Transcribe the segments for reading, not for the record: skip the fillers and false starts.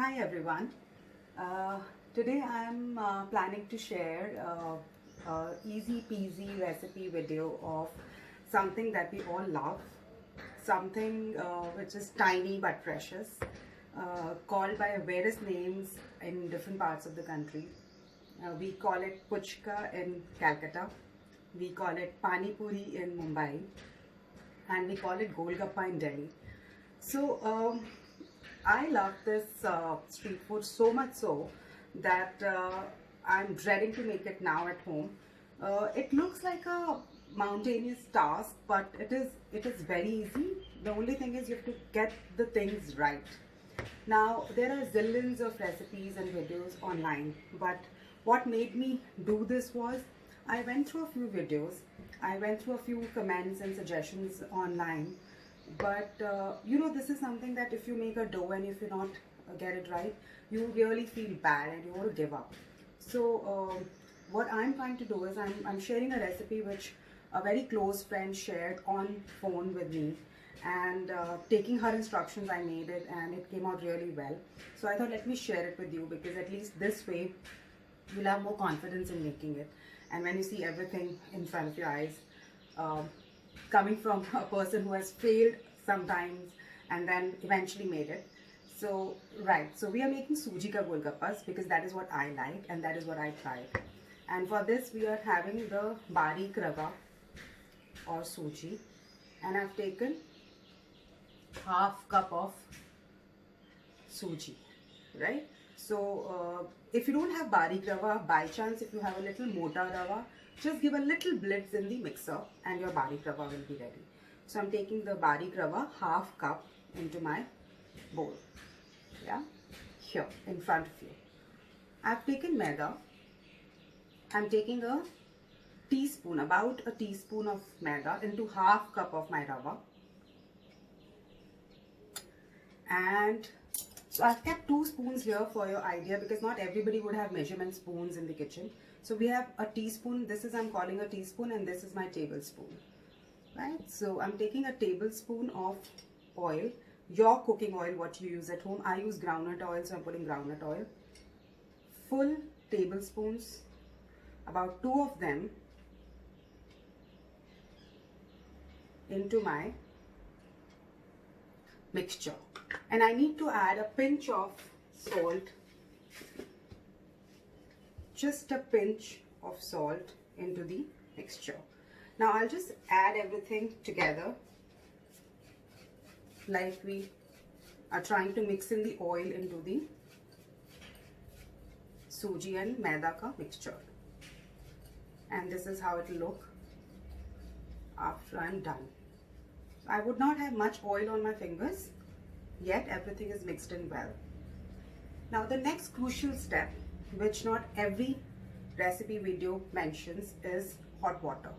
Hi everyone. Uh, Today I am planning to share a easy peasy recipe video of something that we all love, something which is tiny but precious, called by various names in different parts of the country. We call it puchka in Calcutta, we call it pani puri in Mumbai, and we call it golgappa in Delhi. So I love this street food so much so that I'm dreading to make it now at home. It looks like a mountainous task, but it is very easy. The only thing is you have to get the things right. Now there are zillions of recipes and videos online, but what made me do this was I went through a few videos, I went through a few comments and suggestions online, but this is something that if you make a dough and if you not get it right, you really feel bad and you want to give up. So what I'm trying to do is I'm sharing a recipe which a very close friend shared on phone with me, and taking her instructions I made it and it came out really well. So I thought let me share it with you, because at least this way you'll have more confidence in making it, and when you see everything in front of your eyes, um, coming from a person who has failed sometimes and then eventually made it. So right, so we are making suji ka golgappas because that is what I like and that is what I tried. And for this we are having the barik rava or suji, and I've taken half cup of suji, right? So if you don't have barik rava, by chance if you have a little mota rava, just give a little blitz in the mixer and your barik rava will be ready. So I'm taking the barik rava half cup into my bowl, yeah, here in front of you. I've taken maida. I'm taking a teaspoon, about a teaspoon of maida into half cup of my rava. And so I've kept 2 spoons here for your idea, because not everybody would have measurement spoons in the kitchen. So we have a teaspoon, this is I'm calling a teaspoon, and this is my tablespoon, right? So I'm taking a tablespoon of oil, your cooking oil, what you use at home. I use groundnut oil, so I'm putting groundnut oil. Full tablespoons, about 2 of them into my mixture. And I need to add a pinch of salt, just a pinch of salt into the mixture. Now I'll just add everything together like we are trying to mix in the oil into the suji and maida ka mixture. And this is how it will look after I'm done. I would not have much oil on my fingers, yet everything is mixed in well. Now the next crucial step, which not every recipe video mentions, is hot water.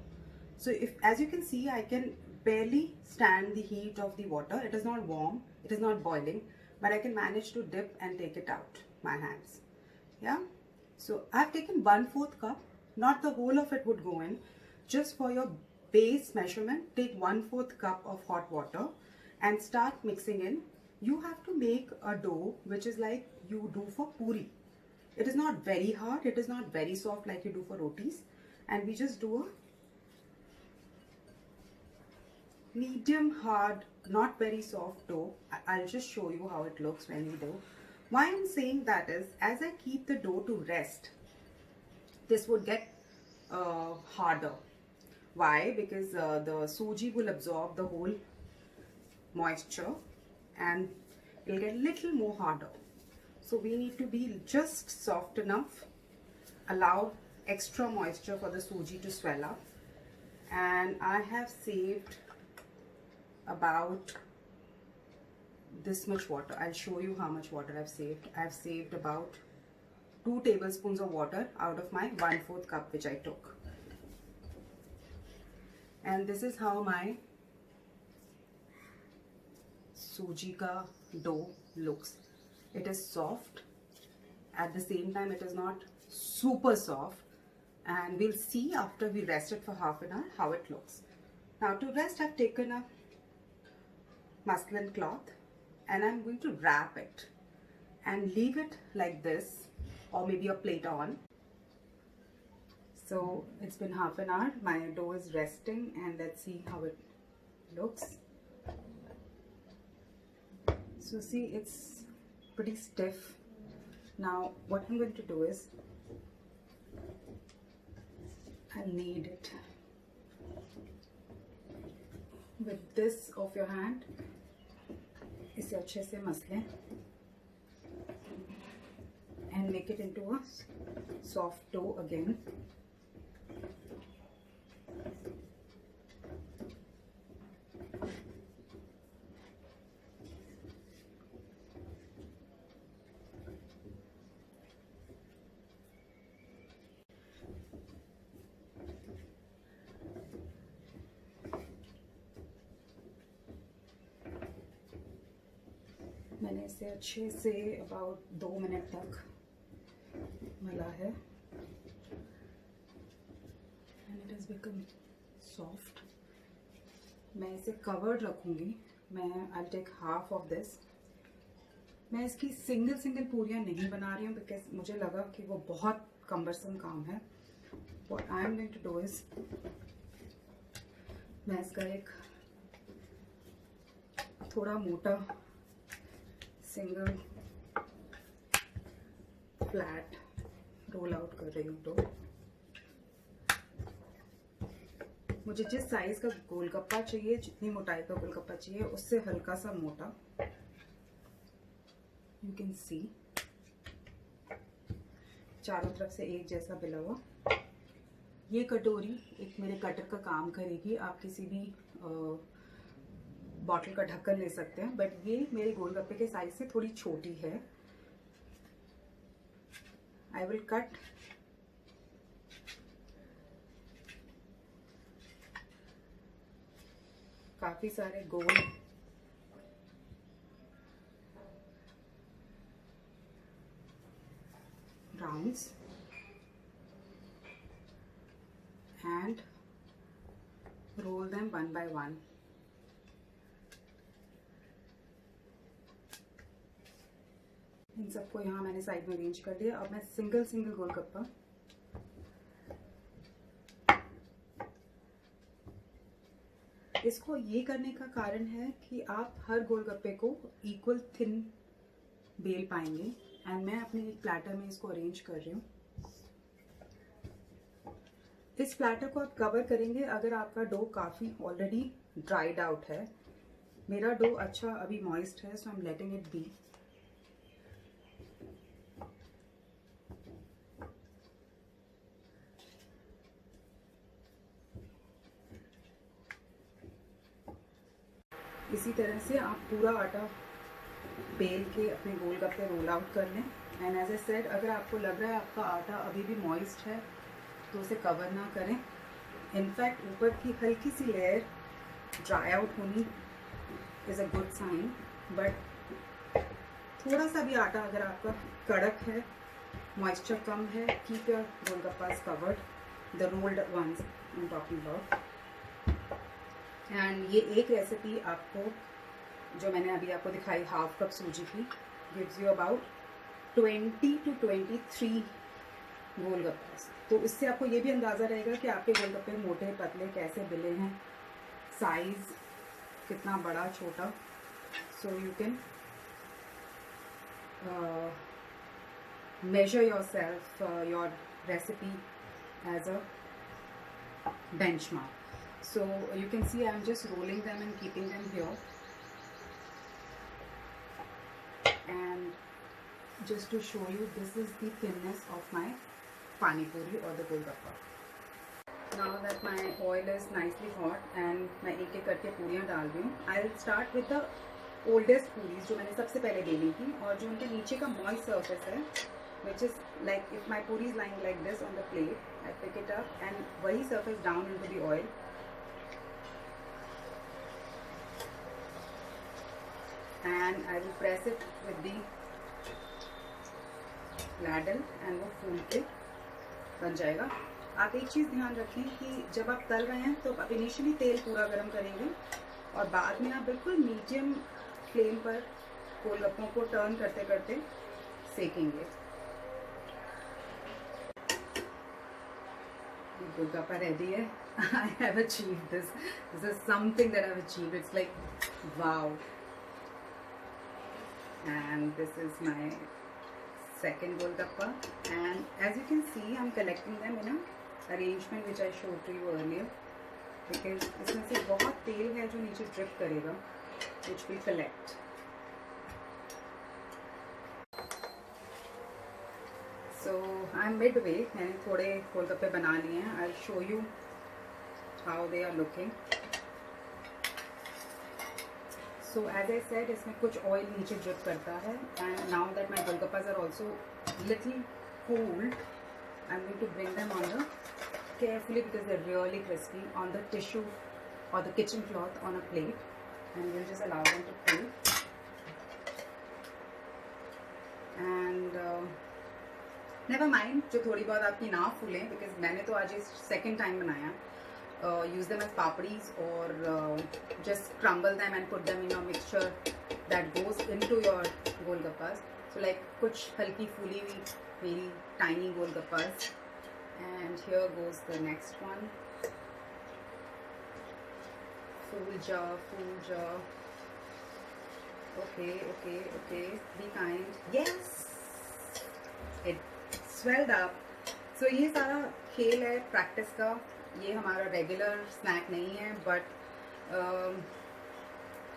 So if, as you can see, I can barely stand the heat of the water. It is not warm, it is not boiling, but I can manage to dip and take it out my hands. Yeah, so I've taken 1/4 cup, not the whole of it would go in. Just for your base measurement, take 1/4 cup of hot water and start mixing in. You have to make a dough which is like you do for puri. It is not very hard, it is not very soft like you do for rotis, and we just do a medium hard, not very soft dough. I'll just show you how it looks when you do. Why I'm saying that is, as I keep the dough to rest, this would get harder. Why? Because the suji will absorb the whole moisture and it'll get a little more harder. So we need to be just soft enough, allow extra moisture for the suji to swell up. And I have saved about this much water. I'll show you how much water I've saved. I've saved about 2 tablespoons of water out of my 1/4 cup which I took. And this is how my suji ka dough looks. It is soft, at the same time it is not super soft, and we'll see after we rest it for half an hour how it looks. Now to rest, I've taken a muslin cloth and I'm going to wrap it and leave it like this, or maybe a plate on. So it's been half an hour, my dough is resting, and let's see how it looks. So see, it's pretty stiff. Now what I'm going to do is I'll knead it with this of your hand. इसे अच्छे से मस लें and make it into a soft dough again. मैंने इसे अच्छे say about 2 minute तक मला है and it has become soft. मैं इसे कवर्ड रखूँगी. मैं I take half of this. मैं इसकी सिंगल पूरियाँ नहीं बना रही हूँ बिकॉज मुझे लगा कि वो बहुत कम्बरसम काम है. What I am going to do is मैं इसका एक थोड़ा मोटा सिंगल फ्लैट रोल आउट कर रही हूँ. तो मुझे जिस साइज का गोलगप्पा चाहिए, जितनी मोटाई का गोलगप्पा चाहिए, उससे हल्का सा मोटा. यू कैन सी चारों तरफ से एक जैसा बिला हुआ. ये कटोरी एक मेरे कटर का काम करेगी. आप किसी भी बॉटल का ढक्कन ले सकते हैं, बट ये मेरे गोलगप्पे के साइज से थोड़ी छोटी है. आई विल कट काफी सारे गोल rounds and roll them one by one. इन सबको यहाँ मैंने साइड में अरेंज कर दिया. अब मैं सिंगल गोलगप्पा इसको ये करने का कारण है कि आप हर गोलगप्पे को इक्वल थिन बेल पाएंगे. एंड मैं अपने एक प्लेटर में इसको अरेंज कर रही हूँ. इस प्लेटर को आप कवर करेंगे अगर आपका डो काफ़ी ऑलरेडी ड्राइड आउट है. मेरा डो अच्छा अभी मॉइस्ट है, so I am letting it be. इसी तरह से आप पूरा आटा बेल के अपने गोलगप्पे रोल आउट कर लें. एंड एज ए सेड, अगर आपको लग रहा है आपका आटा अभी भी मॉइस्ट है तो उसे कवर ना करें. इनफैक्ट ऊपर की हल्की सी लेयर ड्राई आउट होनी is a good sign. But थोड़ा सा भी आटा अगर आपका कड़क है, मॉइस्चर कम है, keep your golgappas covered, the rolled ones I am talking about. And ये एक रेसिपी आपको, जो मैंने अभी आपको दिखाई, हाफ कप सूजी की, गिव्स यू अबाउट 20 to 23 गोलगप्पे. तो इससे आपको ये भी अंदाज़ा रहेगा कि आपके गोलगप्पे मोटे पतले कैसे बिले हैं, साइज कितना बड़ा छोटा. So you can measure yourself your recipe as a benchmark. So you can see I'm just rolling them and keeping them here. And just to show you, this is the thinness of my pani puri or the golgappa. Now that my oil is nicely hot and मैं एक एक करके पूरियाँ डाल रही हूँ. I'll start with the oldest puris जो मैंने सबसे पहले बेली थी और जो उनके नीचे का moist surface है, which is like if my puri is lying like this on the plate, I pick it up and वही surface down into the oil. And I will press it with the ladle and वो फूल के बन जाएगा. आप एक चीज़ ध्यान रखें कि जब आप तल रहे हैं तो आप इनिशियली तेल पूरा गर्म करेंगे और बाद में आप बिल्कुल मीडियम फ्लेम पर गोलगप्पों को टर्न करते करते सेकेंगे। गोलगप्पा रेडी है। I have achieved this. This is something that I've achieved. It's like wow. And this is my second golgappa. And as you can see, I'm collecting them in a arrangement which I showed to you earlier. Because इसमें से बहुत तेल है जो नीचे drip करेगा, which will collect. So I'm midway. मैंने थोड़े गोलगप्पे बना लिए हैं. I'll show you how they are looking. So as I said, इसमें कुछ oil नीचे drip करता है. And now that my golgappas are also little cooled, I'm going to bring them on the carefully, because they're really crispy, on the tissue or the kitchen cloth on a plate, and we'll just allow them to cool. And never mind जो थोड़ी बहुत आपकी ना फूलें, because मैंने तो आज second time बनाया. Use them as papadis or just crumble them and put them in your mixture that goes into your golgappas. So like कुछ हल्की फूली हुई मेरी tiny golgappas. And here goes the next one. Full jar. Okay. Be kind. Yes. It swelled up. So ये सारा खेल है practice का. ये हमारा regular snack नहीं है, but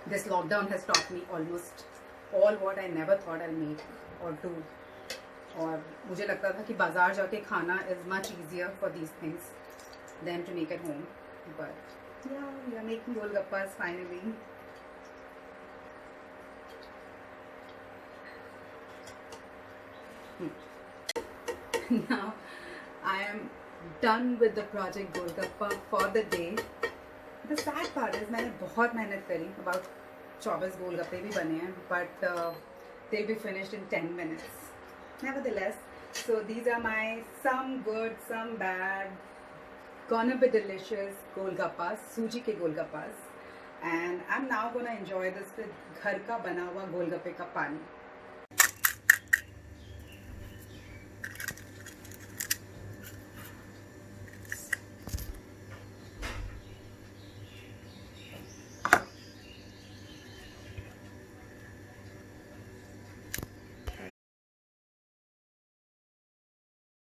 this lockdown has taught me almost all what I never thought I'll make or do. और मुझे लगता था कि बाजार जाके खाना is much easier for these things than to make at home. But yeah, we are making golgappas finally. Now I am done with the project Golgappa for the day. The sad part is मैंने बहुत मेहनत करी. About 24 गोलगप्पे भी बने हैं, but they'll be finished in 10 minutes. Nevertheless, so these are my some good, some bad, gonna be delicious golgappas, सूजी के golgappas, and I'm now gonna enjoy this with घर का बना हुआ गोलगप्पे का पानी.